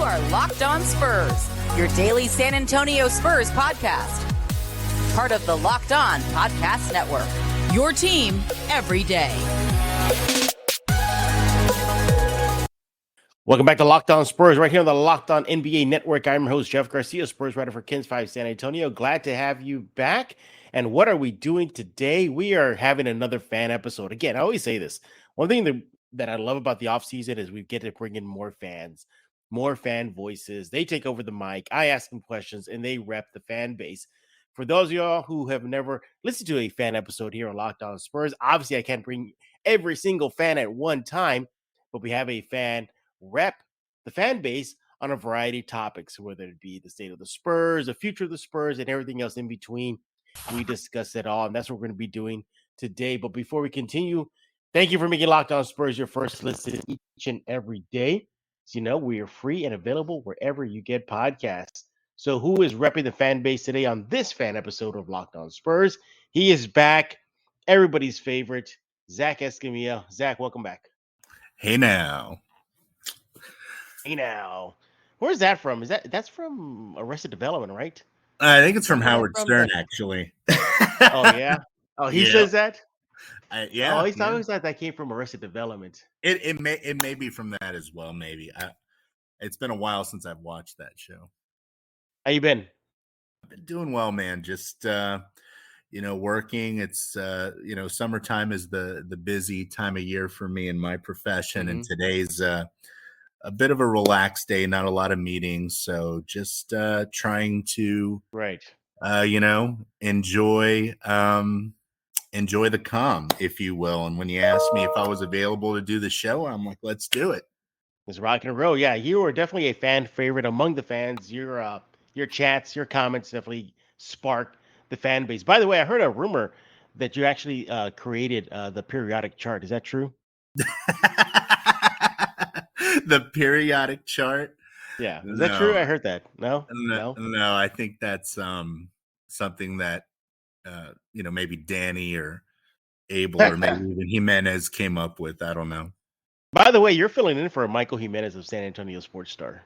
are Locked On Spurs, your daily San Antonio Spurs podcast. Part of the Locked On Podcast Network, your team every day. Welcome back to Locked On Spurs, right here on the Locked On NBA Network. I'm your host, Jeff Garcia, Spurs writer for Quin Snyder San Antonio. Glad to have you back. And what are we doing today? We are having another fan episode. Again, I always say this. One thing that I love about the offseason is we get to bring in more fans, more fan voices. They take over the mic. I ask them questions, and they rep the fan base. For those of y'all who have never listened to a fan episode here on Locked On Spurs, obviously I can't bring every single fan at one time, but we have a fan rep the fan base on a variety of topics, whether it be the state of the Spurs, the future of the Spurs, and everything else in between. We discuss it all, and that's what we're going to be doing today. But before we continue, thank you for making Locked On Spurs your first listen each and every day. As you know, we are free and available wherever you get podcasts. So who is repping the fan base today on this fan episode of Locked On Spurs? He is back, everybody's favorite, Zach Escamilla. Zach, welcome back. Hey now. Hey now. Where's that from? That's from Arrested Development, right? I think it's from Howard Stern, actually. Oh, yeah? Oh, he says that? Yeah. Oh, I always thought that came from Arrested Development. It may be from that as well, maybe. It's been a while since I've watched that show. How you been? I've been doing well, man. Just working. It's summertime is the busy time of year for me in my profession, and today's a bit of a relaxed day, not a lot of meetings. So just trying to, enjoy the calm, if you will. And when you asked me if I was available to do the show, I'm like, let's do it. It's rock and roll. Yeah, you are definitely a fan favorite among the fans. Your chats, your comments definitely spark the fan base. By the way, I heard a rumor that you actually created the periodic chart. Is that true? The periodic chart. Yeah. Is that true? I heard that. No. I think that's something that maybe Danny or Abel or maybe even Jimenez came up with. I don't know. By the way, you're filling in for Michael Jimenez of San Antonio Sports Star.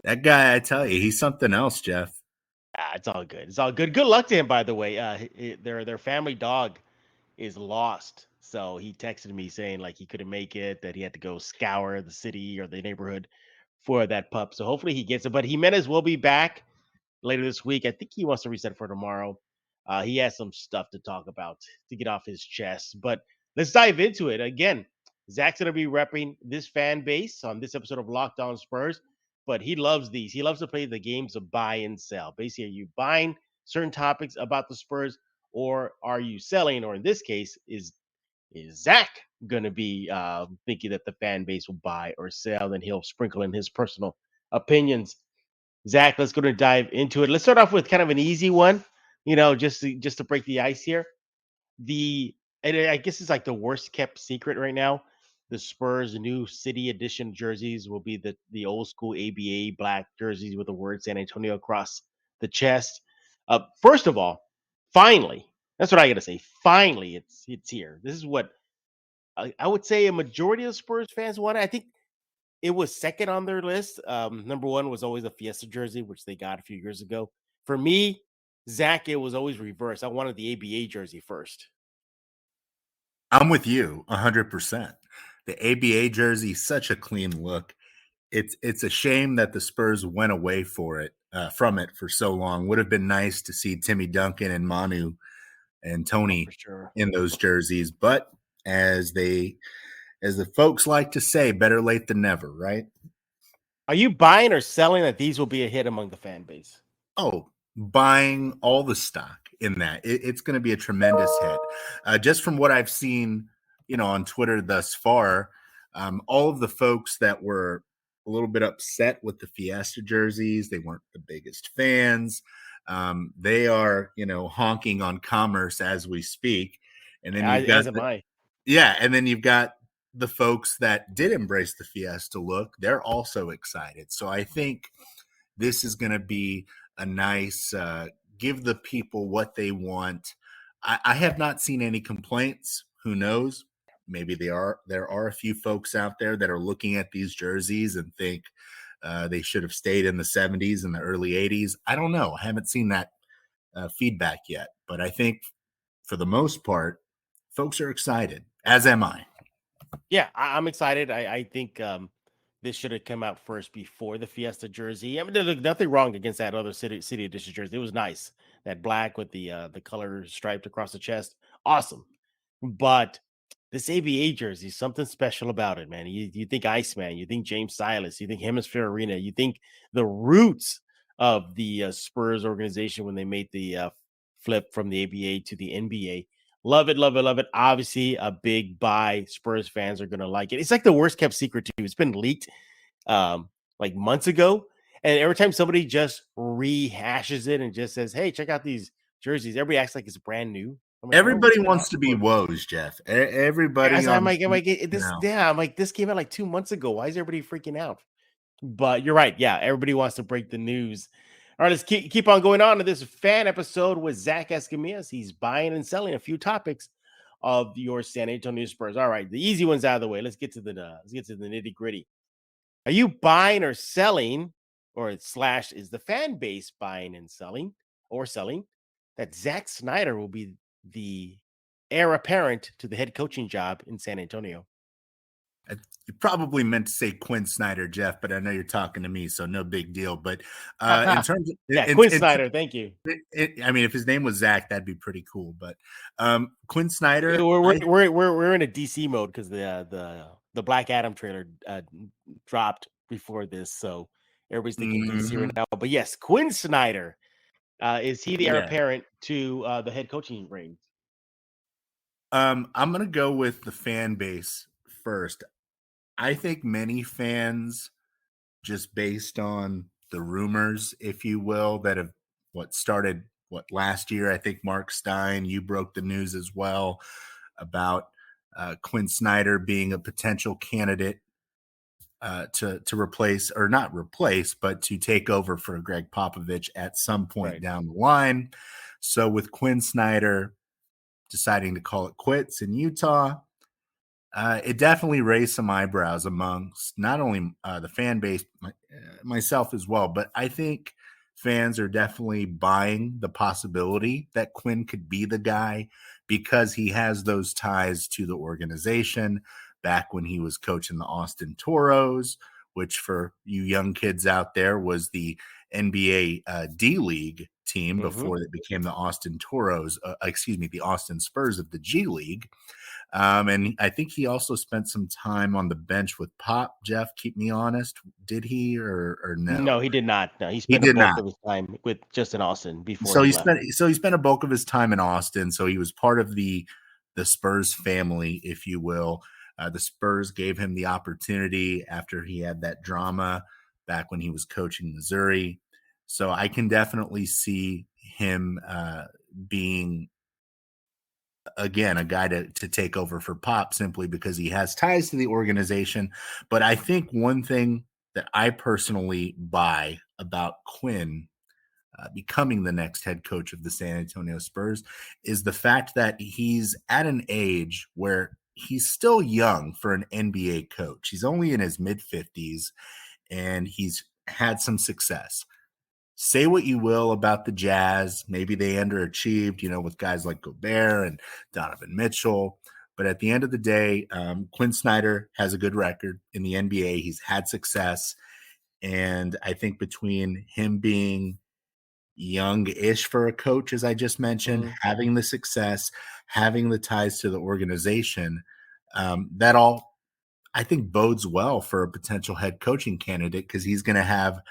That guy, I tell you, he's something else, Jeff. It's all good. It's all good. Good luck to him, by the way. Their family dog is lost. So he texted me saying like he couldn't make it, that he had to go scour the city or the neighborhood for that pup. So hopefully he gets it. But Jimenez will be back later this week. I think he wants to reset for tomorrow. He has some stuff to talk about to get off his chest. But let's dive into it. Again, Zach's going to be repping this fan base on this episode of Locked On Spurs. But he loves these. He loves to play the games of buy and sell. Basically, are you buying certain topics about the Spurs, or are you selling? Or in this case, is Zach going to be thinking that the fan base will buy or sell? Then he'll sprinkle in his personal opinions. Zach, let's go to dive into it. Let's start off with kind of an easy one, just to break the ice here. And I guess it's like the worst kept secret right now. The Spurs new city edition jerseys will be the old school ABA black jerseys with the word San Antonio across the chest. First of all, finally, that's what I got to say. Finally, it's here. This is what I would say a majority of Spurs fans wanted. I think it was second on their list. Number one was always a Fiesta jersey, which they got a few years ago. For me, Zach, it was always reversed. I wanted the ABA jersey first. I'm with you 100%. The ABA jersey, such a clean look. It's a shame that the Spurs went away from it for so long. Would have been nice to see Timmy Duncan and Manu and Tony in those jerseys, but as the folks like to say, better late than never, right? Are you buying or selling that these will be a hit among the fan base? Oh, buying all the stock in that. It's going to be a tremendous hit. Just from what I've seen, on Twitter thus far, all of the folks that were a little bit upset with the Fiesta jerseys, they weren't the biggest fans. They are, honking on commerce as we speak. And then and then you've got the folks that did embrace the Fiesta look. They're also excited. So I think this is going to be a nice give the people what they want. I have not seen any complaints. Who knows? maybe there are a few folks out there that are looking at these jerseys and think they should have stayed in the 70s and the early 80s. I don't know. I haven't seen that feedback yet, but I think for the most part, folks are excited, as am I. Yeah, I'm excited. I think this should have come out first before the Fiesta jersey. I mean, there's nothing wrong against that other city edition jersey. It was nice. That black with the color striped across the chest. Awesome. But this ABA jersey, something special about it, man. You think Iceman, you think James Silas, you think Hemisphere Arena, you think the roots of the Spurs organization when they made the flip from the ABA to the NBA. Love it, love it, love it. Obviously, a big buy. Spurs fans are gonna like it. It's like the worst kept secret too. It's been leaked like months ago, and every time somebody just rehashes it and just says, "Hey, check out these jerseys," everybody acts like it's brand new. I'm like, Everybody wants to be woes, Jeff. Everybody. I'm like, this came out like 2 months ago. Why is everybody freaking out? But you're right. Yeah, everybody wants to break the news. All right, let's keep on going on to this fan episode with Zach Escamilla. He's buying and selling a few topics of your San Antonio Spurs. All right, the easy ones out of the way. Let's get to the nitty gritty. Are you buying or selling, or / is the fan base buying and selling that Zach Snyder will be the heir apparent to the head coaching job in San Antonio? You probably meant to say Quin Snyder, Jeff, but I know you're talking to me, so no big deal. But in terms of Quin Snyder, thank you. I mean, if his name was Zach, that'd be pretty cool. But Quin Snyder, we're in a DC mode because the Black Adam trailer dropped before this, so everybody's thinking DC right now. But yes, Quin Snyder, is he the heir apparent to the head coaching reins? I'm gonna go with the fan base first. I think many fans, just based on the rumors, if you will, that have started last year. I think Mark Stein, you broke the news as well about Quin Snyder being a potential candidate to replace, or not replace, but to take over for Greg Popovich at some point down the line. So with Quin Snyder deciding to call it quits in Utah, it definitely raised some eyebrows amongst not only the fan base, myself as well, but I think fans are definitely buying the possibility that Quin could be the guy because he has those ties to the organization back when he was coaching the Austin Toros, which for you young kids out there was the NBA D-League team before it became the Austin Toros, the Austin Spurs of the G League. And I think he also spent some time on the bench with Pop. Jeff, keep me honest. Did he or no? No, he did not. No, he spent a bulk of his time with Justin Austin before. So he spent a bulk of his time in Austin. So he was part of the Spurs family, if you will. The Spurs gave him the opportunity after he had that drama back when he was coaching Missouri. So I can definitely see him being, again, a guy to take over for Pop simply because he has ties to the organization. But I think one thing that I personally buy about Quin becoming the next head coach of the San Antonio Spurs is the fact that he's at an age where he's still young for an NBA coach. He's only in his mid-50s, and he's had some success. Say what you will about the Jazz. Maybe they underachieved, with guys like Gobert and Donovan Mitchell. But at the end of the day, Quin Snyder has a good record in the NBA. He's had success. And I think between him being young-ish for a coach, as I just mentioned, having the success, having the ties to the organization, that all, I think, bodes well for a potential head coaching candidate because he's going to have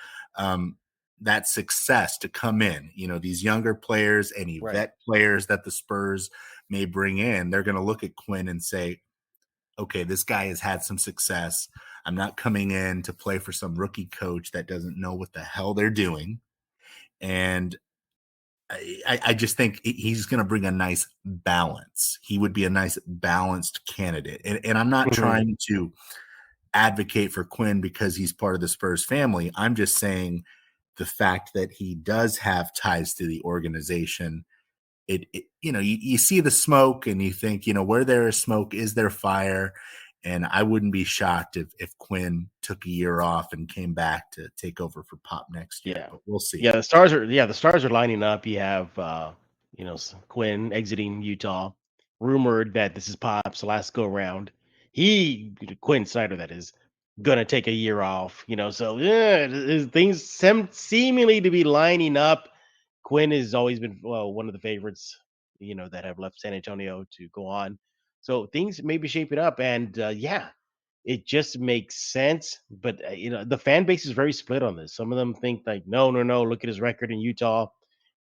that success to come in. These younger players, any vet players that the Spurs may bring in, they're going to look at Quin and say, okay, this guy has had some success. I'm not coming in to play for some rookie coach that doesn't know what the hell they're doing. And I just think he's going to bring a nice balance. He would be a nice balanced candidate. And I'm not trying to advocate for Quin because he's part of the Spurs family. I'm just saying the fact that he does have ties to the organization you see the smoke and you think, where there is smoke, is there fire? And I wouldn't be shocked if Quin took a year off and came back to take over for Pop next year. Yeah. But we'll see. Yeah, the stars are lining up. You have Quinn exiting Utah. Rumored that this is Pop's last go round. Quinn Snyder, that is, gonna take a year off. So yeah, things seemingly to be lining up. Quinn has always been one of the favorites, that have left San Antonio to go on. So things may be shaping up, and yeah, it just makes sense. But the fan base is very split on this. Some of them think like, no, no, no. Look at his record in Utah,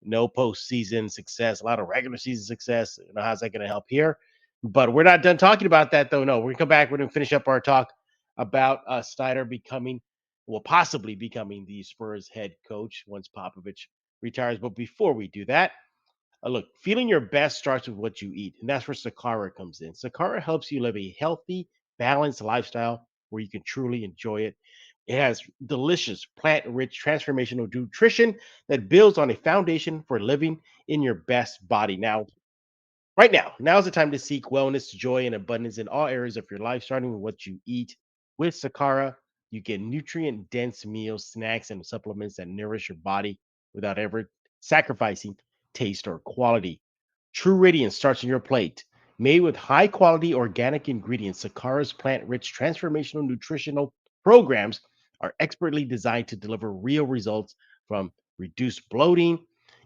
no postseason success, a lot of regular season success. How's that going to help here? But we're not done talking about that, though. No, we're gonna come back. We're gonna finish up our talk about Snyder possibly becoming the Spurs head coach once Popovich retires. But before we do that, look, feeling your best starts with what you eat, and that's where Sakara comes in. Sakara helps you live a healthy, balanced lifestyle where you can truly enjoy it. It has delicious, plant rich, transformational nutrition that builds on a foundation for living in your best body. Right now is the time to seek wellness, joy, and abundance in all areas of your life, starting with what you eat. With Sakara, you get nutrient dense meals, snacks, and supplements that nourish your body without ever sacrificing taste or quality. True radiance starts on your plate. Made with high quality organic ingredients, Sakara's plant rich transformational nutritional programs are expertly designed to deliver real results, from reduced bloating,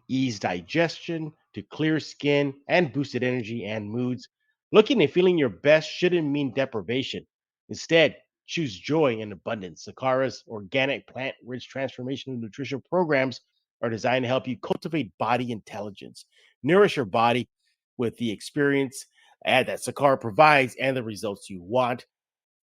ease digestion, to clear skin and boosted energy and moods. Looking and feeling your best shouldn't mean deprivation. Instead, choose joy and abundance. Sakara's organic, plant rich transformational nutritional programs are designed to help you cultivate body intelligence, nourish your body with the experience that Sakara provides and the results you want.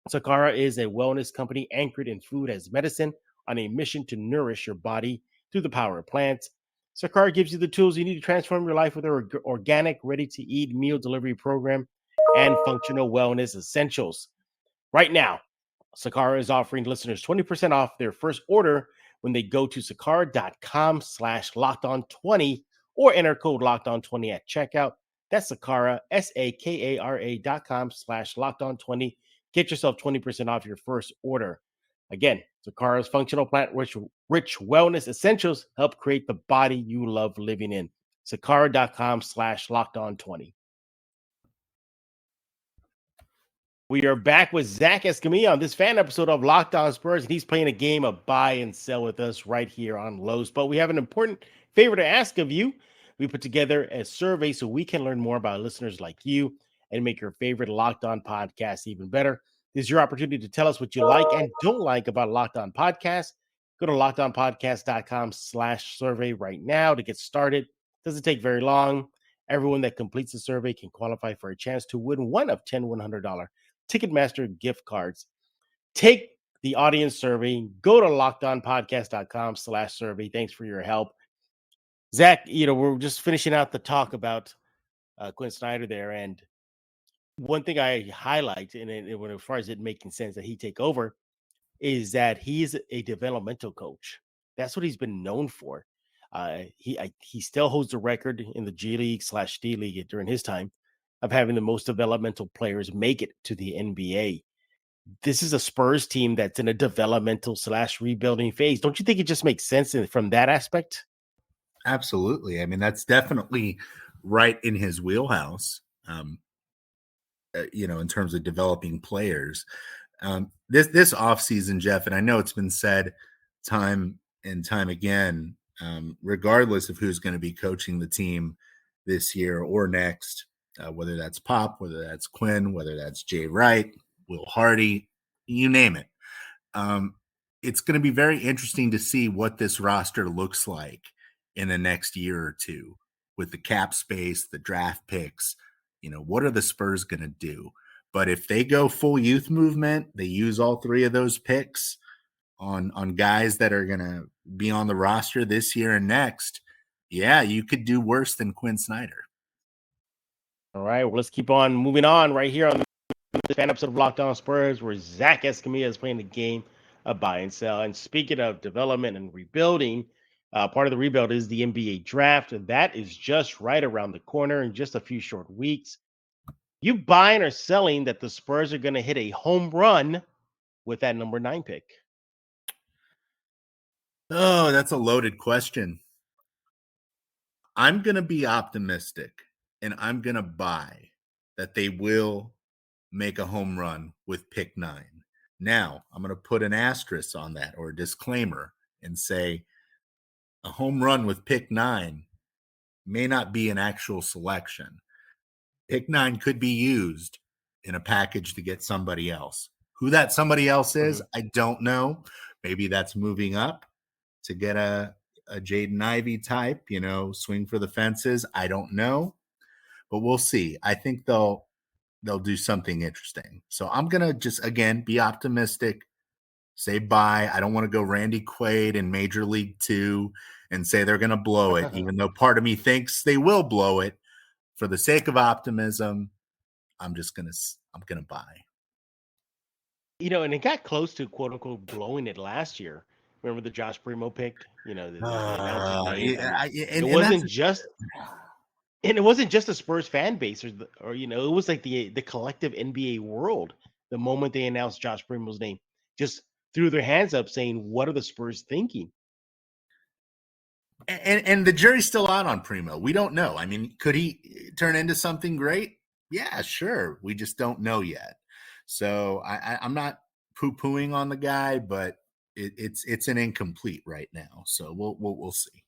Sakara is a wellness company anchored in food as medicine, on a mission to nourish your body through the power of plants. Sakara gives you the tools you need to transform your life with their organic, ready to eat meal delivery program and functional wellness essentials. Right now, Sakara is offering listeners 20% off their first order when they go to sakara.com/locked-on-20 or enter code locked-on-20 at checkout. That's Sakara, SAKARA.com/locked-on-20. Get yourself 20% off your first order. Again, Sakara's functional plant rich wellness essentials help create the body you love living in. Sakara.com/locked-on-20. We are back with Zach Escamilla on this fan episode of Locked On Spurs, and he's playing a game of buy and sell with us right here on Lowe's. But we have an important favor to ask of you. We put together a survey so we can learn more about listeners like you and make your favorite Locked On podcast even better. This is your opportunity to tell us what you like and don't like about Locked On Podcast. Go to lockedonpodcast.com/survey right now to get started. Doesn't take very long. Everyone that completes the survey can qualify for a chance to win one of 10 $100 Ticketmaster gift cards. Take the audience survey. Go to lockedonpodcast.com/survey. Thanks for your help. Zach, we're just finishing out the talk about Quin Snyder there. And one thing I highlight, and as far as it making sense that he take over, is that he's a developmental coach. That's what he's been known for. He still holds the record in the G League/D League during his time of having the most developmental players make it to the NBA. This is a Spurs team that's in a developmental/rebuilding phase. Don't you think it just makes sense from that aspect? Absolutely. I mean, that's definitely right in his wheelhouse, in terms of developing players. This offseason, Jeff, and I know it's been said time and time again, regardless of who's going to be coaching the team this year or next, whether that's Pop, whether that's Quinn, whether that's Jay Wright, Will Hardy, you name it. It's going to be very interesting to see what this roster looks like in the next year or two with the cap space, the draft picks. What are the Spurs going to do? But if they go full youth movement, they use all three of those picks on guys that are going to be on the roster this year and next, yeah, you could do worse than Quin Snyder. All right, well, let's keep on moving on right here on the fan episode of Locked On Spurs, where Zach Escamilla is playing the game of buy and sell. And speaking of development and rebuilding, Part of the rebuild is the NBA draft, and that is just right around the corner in just a few short weeks. You buying or selling that the Spurs are going to hit a home run with that number 9 pick? Oh, that's a loaded question. I'm going to be optimistic and I'm going to buy that they will make a home run with pick 9. Now, I'm going to put an asterisk on that or a disclaimer and say a home run with pick 9 may not be an actual selection. Pick 9 could be used in a package to get somebody else. Who that somebody else is, I don't know. Maybe that's moving up to get a Jaden Ivey type, swing for the fences. I don't know, but we'll see. I think they'll do something interesting. So I'm going to just, again, be optimistic, say bye. I don't want to go Randy Quaid in Major League 2 and say they're going to blow it, even though part of me thinks they will blow it. For the sake of optimism, I'm going to buy. And it got close to quote unquote blowing it last year. Remember the Josh Primo pick? They announced his name. It wasn't just the Spurs fan base or it was like the collective NBA world. The moment they announced Josh Primo's name, just threw their hands up saying, "What are the Spurs thinking?" And the jury's still out on Primo. We don't know. I mean, could he turn into something great? Yeah, sure. We just don't know yet. So I'm not poo-pooing on the guy, but it's an incomplete right now. So we'll see.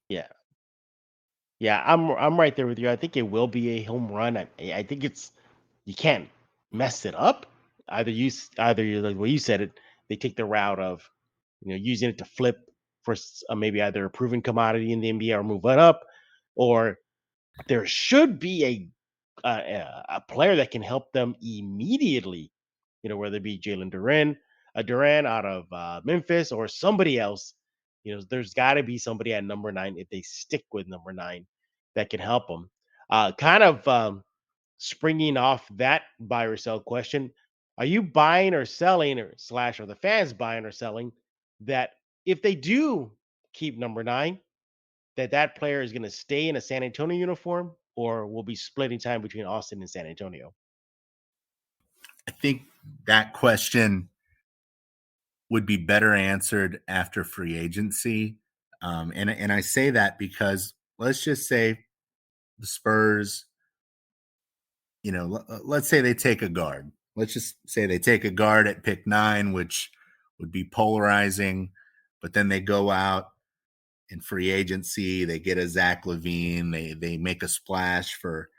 Yeah, I'm right there with you. I think it will be a home run. I think you can't mess it up. Either you like what you said it. They take the route of using it to flip for maybe either a proven commodity in the NBA or move it up, or there should be a player that can help them immediately. Whether it be Jalen Duran out of Memphis or somebody else. There's got to be somebody at number 9 if they stick with number 9 that can help them. Kind of springing off that buy or sell question, are you buying or selling or the fans buying or selling that if they do keep number 9, that player is going to stay in a San Antonio uniform or will be splitting time between Austin and San Antonio? I think that question would be better answered after free agency. And I say that because let's just say the Spurs, let's say they take a guard. Let's just say they take a guard at pick 9, which would be polarizing, but then they go out in free agency, they get a Zach LaVine, they make a splash for,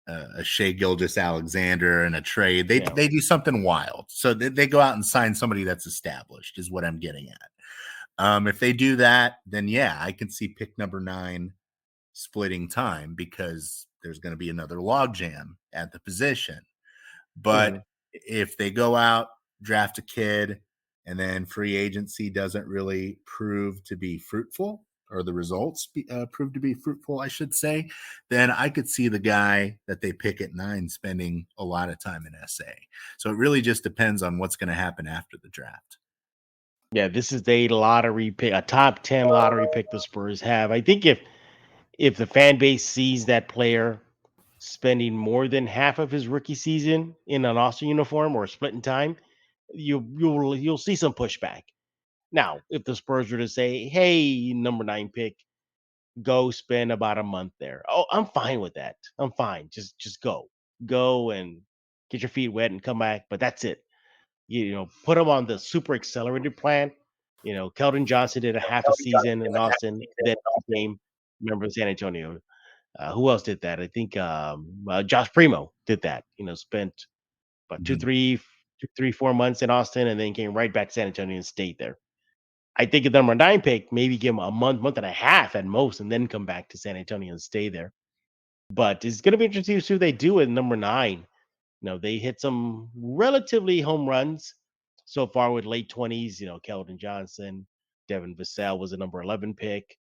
a Shea Gilgeous-Alexander and a trade. They do something wild. So they go out and sign somebody that's established is what I'm getting at. If they do that, then yeah, I can see pick number 9 splitting time because there's going to be another logjam at the position. But if they go out, draft a kid, and then free agency doesn't really prove to be fruitful, or the results prove to be fruitful, I should say, then I could see the guy that they pick at 9 spending a lot of time in SA. So it really just depends on what's going to happen after the draft. Yeah, this is a lottery pick, a top 10 lottery pick the Spurs have. I think if the fan base sees that player spending more than half of his rookie season in an Austin uniform or split in time, you'll see some pushback. Now, if the Spurs were to say, "Hey, number 9 pick, go spend about a month there," oh, I'm fine with that. I'm fine. Just go and get your feet wet and come back. But that's it. Put him on the super accelerated plan. Keldon Johnson did a half a season in Austin, then became a member of San Antonio. Who else did that? I think Josh Primo did that. Spent about 4 months in Austin and then came right back to San Antonio and stayed there. I think the number 9 pick, maybe give him a month and a half at most, and then come back to San Antonio and stay there. But it's going to be interesting to see what they do with number 9. They hit some relatively home runs so far with late 20s. Keldon Johnson, Devin Vassell was a number 11 pick.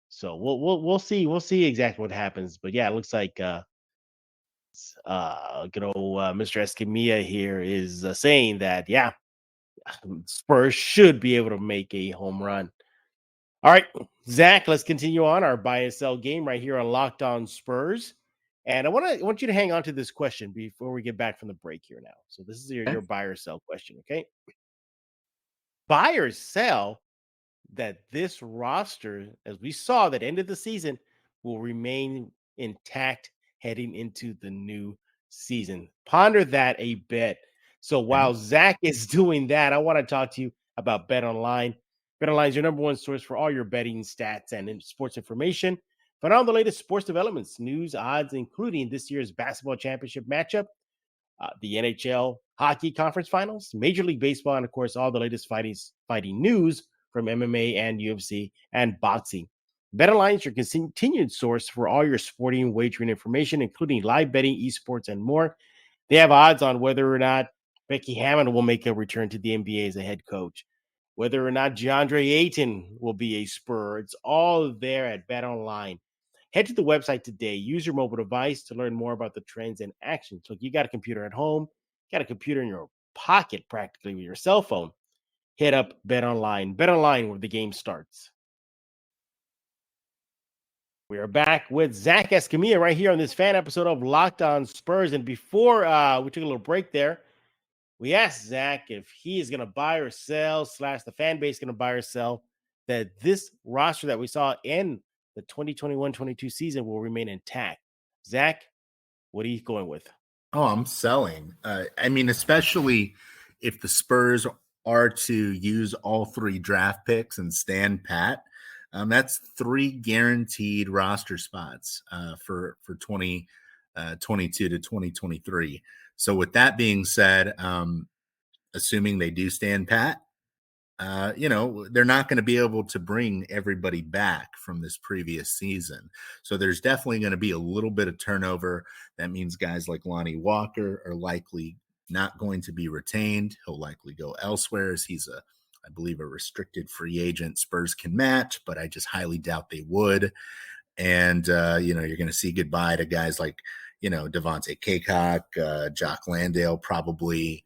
So we'll see. We'll see exactly what happens. But yeah, it looks like Mr. Escamilla here is saying that Spurs should be able to make a home run. All right, Zach, let's continue on our buy and sell game right here on Locked On Spurs. And I want you to hang on to this question before we get back from the break here now. So this is your buy or sell question, okay? Buy or sell that this roster, as we saw that end of the season, will remain intact heading into the new season. Ponder that a bit. So while Zach is doing that, I want to talk to you about Bet Online. Bet Online is your number one source for all your betting stats and sports information. Find out the latest sports developments, news, odds, including this year's basketball championship matchup, the NHL hockey conference finals, Major League Baseball, and of course, all the latest fighting news from MMA and UFC and boxing. BetOnline is your continued source for all your sporting wagering information, including live betting, esports, and more. They have odds on whether or not Becky Hammond will make a return to the NBA as a head coach, whether or not DeAndre Ayton will be a Spur. It's all there at BetOnline. Head to the website today. Use your mobile device to learn more about the trends and actions. Look, you got a computer at home, got a computer in your pocket practically with your cell phone. Hit up BetOnline. BetOnline, where the game starts. We are back with Zach Escamilla right here on this fan episode of Locked On Spurs. And before we took a little break there, we asked Zach if he is going to buy or sell, / the fan base going to buy or sell, that this roster that we saw in the 2021-22 season will remain intact. Zach, what are you going with? Oh, I'm selling. I mean, especially if the Spurs are to use all 3 draft picks and stand pat, that's 3 guaranteed roster spots for 2022 to 2023. So with that being said, assuming they do stand pat, they're not going to be able to bring everybody back from this previous season. So there's definitely going to be a little bit of turnover. That means guys like Lonnie Walker are likely not going to be retained. He'll likely go elsewhere as he's I believe, a restricted free agent. Spurs can match, but I just highly doubt they would. And, you're going to see goodbye to guys like, Devontae Cacok, Jock Landale, probably.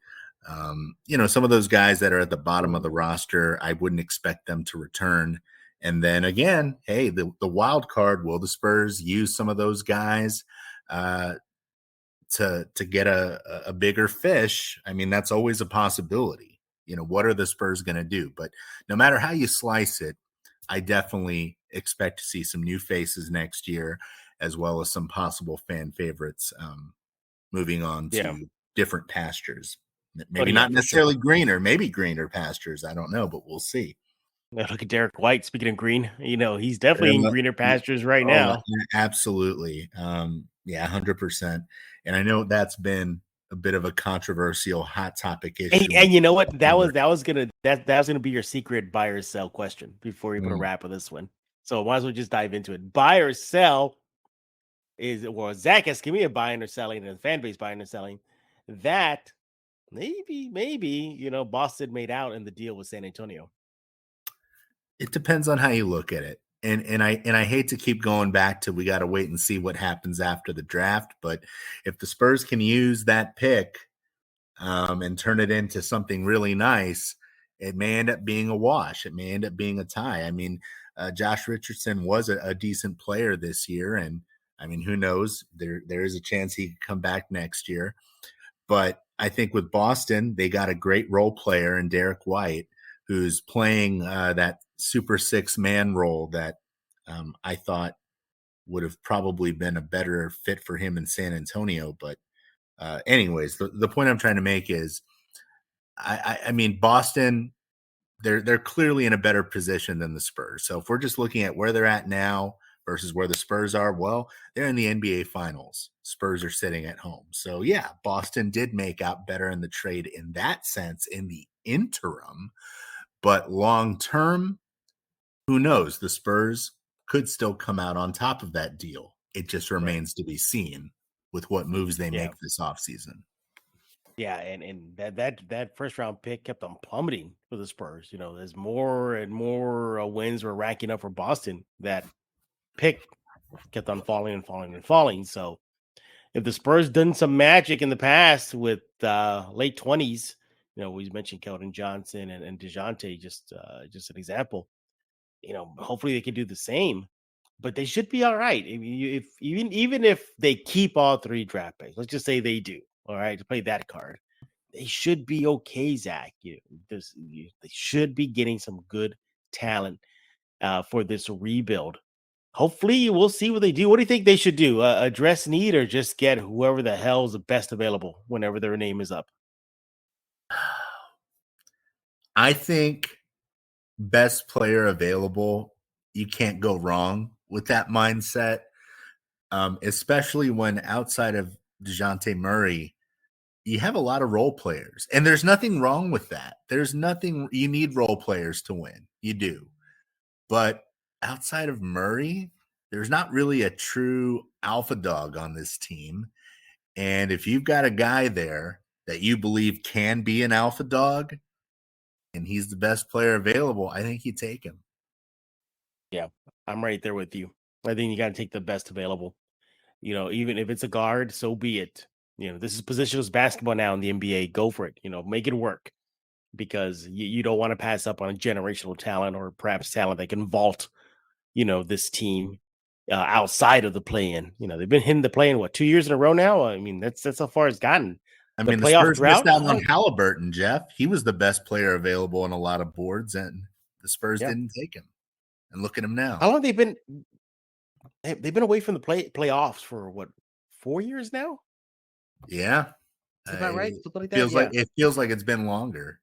Some of those guys that are at the bottom of the roster, I wouldn't expect them to return. And then again, hey, the wild card, will the Spurs use some of those guys to get a bigger fish? I mean, that's always a possibility. What are the Spurs going to do? But no matter how you slice it, I definitely expect to see some new faces next year, as well as some possible fan favorites moving on to different pastures. Maybe not necessarily greener, maybe greener pastures. I don't know, but we'll see. Look at Derek White. Speaking of green, he's definitely in greener pastures right now. Absolutely. 100%. And I know that's been a bit of a controversial hot topic issue. And you know what? That was gonna be your secret buy or sell question before we put a wrap on this one. So might as well just dive into it. Buy or sell Zach Escamilla buying or selling, and the fan base buying or selling that maybe Boston made out in the deal with San Antonio. It depends on how you look at it. And I hate to keep going back to we got to wait and see what happens after the draft. But if the Spurs can use that pick and turn it into something really nice, it may end up being a wash. It may end up being a tie. I mean, Josh Richardson was a decent player this year. And I mean, who knows? There is a chance he could come back next year. But I think with Boston, they got a great role player in Derek White, who's playing that super 6-man role that I thought would have probably been a better fit for him in San Antonio. But anyways, the point I'm trying to make is, I mean, Boston, they're clearly in a better position than the Spurs. So if we're just looking at where they're at now versus where the Spurs are, well, they're in the NBA Finals. Spurs are sitting at home. So yeah, Boston did make out better in the trade in that sense in the interim. But long term, who knows? The Spurs could still come out on top of that deal. It just remains to be seen with what moves they make this offseason. Yeah, and that first round pick kept on plummeting for the Spurs. As more and more wins were racking up for Boston, that pick kept on falling and falling and falling. So if the Spurs done some magic in the past with late 20s, we mentioned Keldon Johnson and DeJounte, just an example. hopefully they can do the same. But they should be all right. I mean, if even if they keep all 3 draft picks, let's just say they do, all right, to play that card, they should be okay, Zach. They should be getting some good talent for this rebuild. Hopefully, we'll see what they do. What do you think they should do? Address need or just get whoever the hell is the best available whenever their name is up? I think best player available. You can't go wrong with that mindset, especially when outside of DeJounte Murray, you have a lot of role players. And there's nothing wrong with that. There's nothing, you need role players to win. You do. But outside of Murray, there's not really a true alpha dog on this team. And if you've got a guy there that you believe can be an alpha dog and he's the best player available, I think you take him. Yeah, I'm right there with you. I think you got to take the best available. Even if it's a guard, so be it. This is positionless basketball now in the NBA. Go for it. Make it work, because you don't want to pass up on a generational talent or perhaps talent that can vault, this team outside of the play-in. They've been hitting the play-in, 2 years in a row now? I mean, that's how far it's gotten. I mean, the Spurs missed out on Halliburton, Jeff. He was the best player available on a lot of boards, and the Spurs didn't take him. And look at him now. How long have they been? They've been away from the playoffs for 4 years now? Yeah. Is that right? Like that? It feels like it's been longer.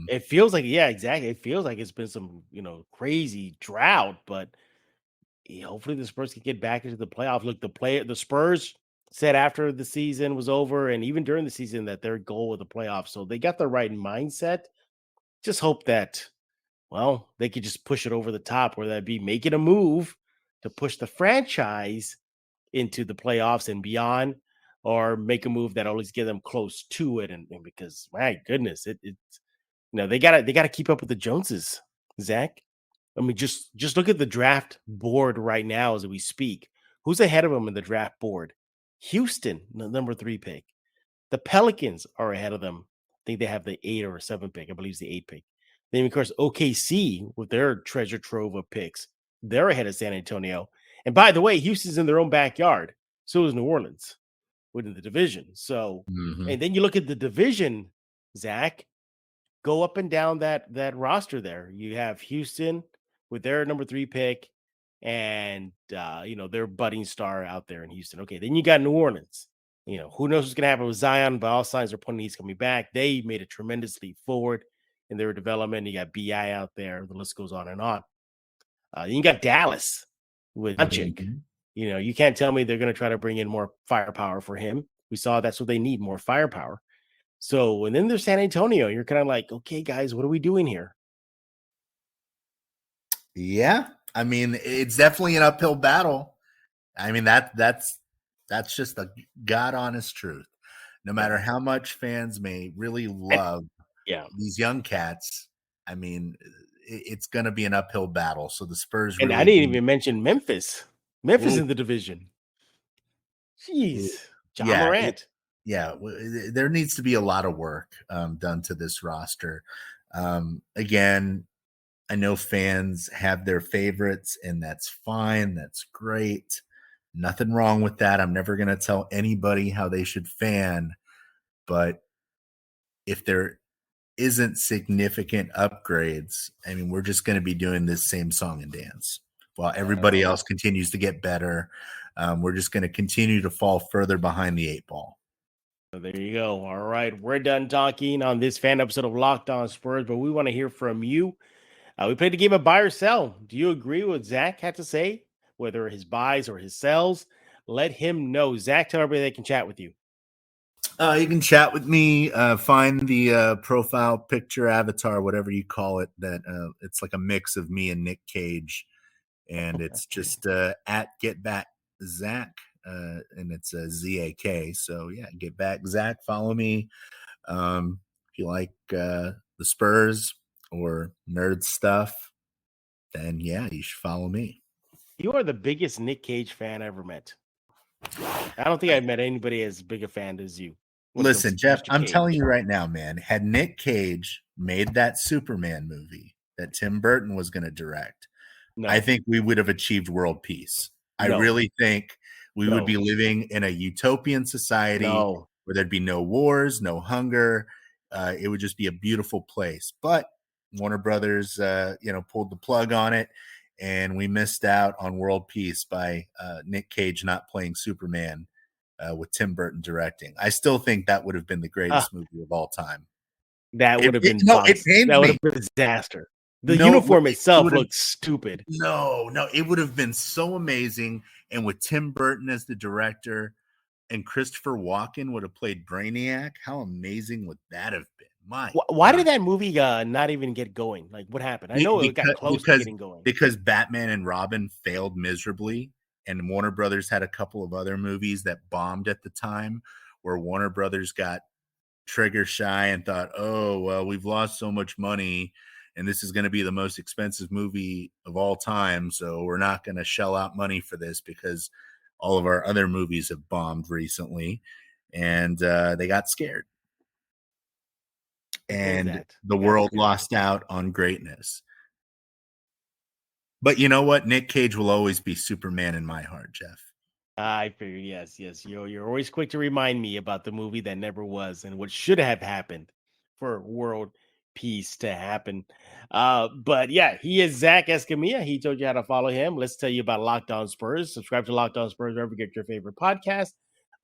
It feels like, yeah, exactly. It feels like it's been some, crazy drought, but hopefully the Spurs can get back into the playoffs. Look, the Spurs said after the season was over and even during the season that their goal was the playoffs. So they got the right mindset. Just hope that, they could just push it over the top, where that'd be making a move to push the franchise into the playoffs and beyond, or make a move that always get them close to it. And because, my goodness, it's they gotta keep up with the Joneses, Zach. I mean, just look at the draft board right now as we speak. Who's ahead of them in the draft board? Houston, the number 3 pick. The Pelicans are ahead of them. I think they have the 8 or 7 pick. I believe it's the 8 pick. Then, of course, OKC with their treasure trove of picks. They're ahead of San Antonio. And by the way, Houston's in their own backyard. So is New Orleans within the division. So, And then you look at the division, Zach, go up and down that roster there. You have Houston with their number 3 pick and, their budding star out there in Houston. Okay, then you got New Orleans. Who knows what's going to happen with Zion, but all signs are pointing he's coming back. They made a tremendous leap forward in their development. You got BI out there. The list goes on and on. You got Dallas with Doncic. You can't tell me they're going to try to bring in more firepower for him. We saw that's what they need, more firepower. So, and then there's San Antonio. You're kind of like, okay, guys, what are we doing here? Yeah. I mean, it's definitely an uphill battle. I mean, that's just a God honest truth. No matter how much fans may really love these young cats, I mean, it's going to be an uphill battle. So the Spurs and I didn't even mention Memphis. Memphis in the division. Jeez. John Morant. There needs to be a lot of work done to this roster. Again, I know fans have their favorites, and that's fine. That's great. Nothing wrong with that. I'm never going to tell anybody how they should fan. But if there isn't significant upgrades, I mean, we're just going to be doing this same song and dance while everybody else continues to get better. We're just going to continue to fall further behind the 8 ball. There you go. All right. We're done talking on this fan episode of Locked On Spurs, but we want to hear from you. We played the game of buy or sell. Do you agree with what Zach had to say, whether his buys or his sells? Let him know. Zach, tell everybody they can chat with you. You can chat with me. Find the profile picture, avatar, whatever you call it. That it's like a mix of me and Nick Cage, and it's just at Get Back Zach, and it's a ZAK. So yeah, Get Back Zach. Follow me. If you like the Spurs or nerd stuff, then yeah, you should follow me. You are the biggest Nick Cage fan I ever met. I don't think I've met anybody as big a fan as you. Listen, Jeff, I'm telling you right now, man, had Nick Cage made that Superman movie that Tim Burton was going to direct, I No, think we would have achieved world peace. I no, really think we would no, be living in a utopian society no. where there'd be no wars, no hunger. It would just be a beautiful place. But Warner Brothers, pulled the plug on it, and we missed out on world peace by Nick Cage not playing Superman with Tim Burton directing. I still think that would have been the Ah, greatest movie of all time. that would have been It box. pains That would me. have been a disaster. The No, uniform it itself would have. looks stupid. No, it would have been so amazing. And with Tim Burton as the director and Christopher Walken would have played Brainiac, how amazing would that have been? My Why God. did that movie not even get going? Like, what happened? I know it got close to getting going. Because Batman and Robin failed miserably, and Warner Brothers had a couple of other movies that bombed at the time, where Warner Brothers got trigger shy and thought, oh, well, we've lost so much money and this is going to be the most expensive movie of all time. So we're not going to shell out money for this because all of our other movies have bombed recently. And they got scared. And the world lost out on greatness. But you know what? Nick Cage will always be Superman in my heart, Jeff. I figured, yes. You're always quick to remind me about the movie that never was and what should have happened for world peace to happen. But yeah, he is Zach Escamilla. He told you how to follow him. Let's tell you about Locked On Spurs. Subscribe to Locked On Spurs wherever you get your favorite podcast.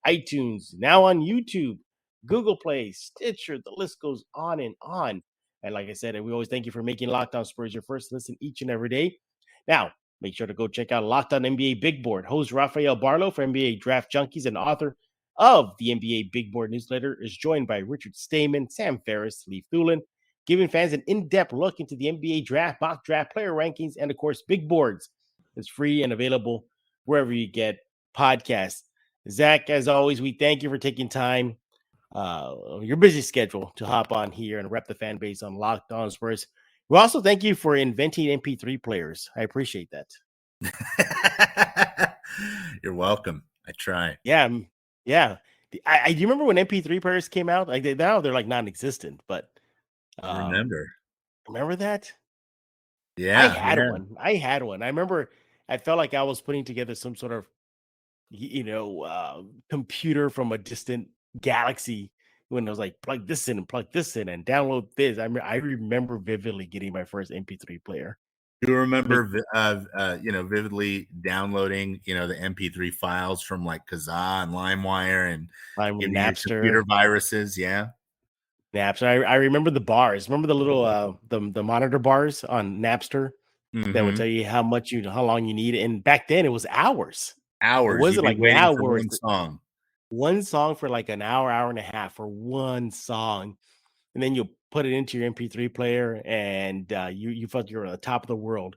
iTunes, now on YouTube, Google Play, Stitcher. The list goes on and on. And like I said, we always thank you for making Locked On Spurs your first listen each and every day. Now, make sure to go check out Locked On NBA Big Board. Host Rafael Barlow for NBA Draft Junkies and author of the NBA Big Board newsletter is joined by Richard Stayman, Sam Ferris, Lee Thulin, giving fans an in-depth look into the NBA draft, mock draft, player rankings, and of course, Big Boards. It's free and available wherever you get podcasts. Zach, as always, we thank you for taking time, your busy schedule, to hop on here and rep the fan base on Locked On Spurs. We also thank you for inventing MP3 players. I appreciate that. You're welcome. I try. Yeah. Do you remember when MP3 players came out? Like now they're like non-existent, but I remember that? Yeah. I had one. I remember I felt like I was putting together some sort of computer from a distant galaxy when I was like, plug this in and download this. I remember vividly getting my first MP3 player. Do you remember, vividly downloading, the MP3 files from like Kazaa and LimeWire and Napster, computer viruses? Yeah. Napster. I remember the bars. Remember the little the monitor bars on Napster that would tell you how long you need. And back then it was hours. Hours. It wasn't like waiting now for where one song. One song for like an hour and a half for one song. And then you put it into your MP3 player and you felt you're on the top of the world.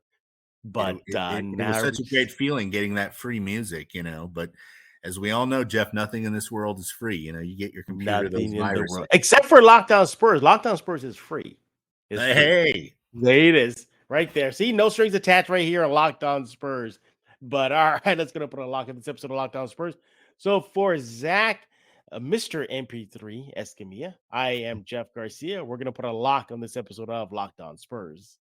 But it was such a great feeling getting that free music, but as we all know, Jeff, nothing in this world is free. You get your computer those viruses. Except for Locked On Spurs. Locked On Spurs is free. Hey, there it is right there. See, no strings attached right here on Locked On Spurs. But all right, let's put a lock in this episode of Locked On Spurs. So for Zach, Mr. MP3 Escamilla, I am Jeff Garcia. We're going to put a lock on this episode of Locked On Spurs.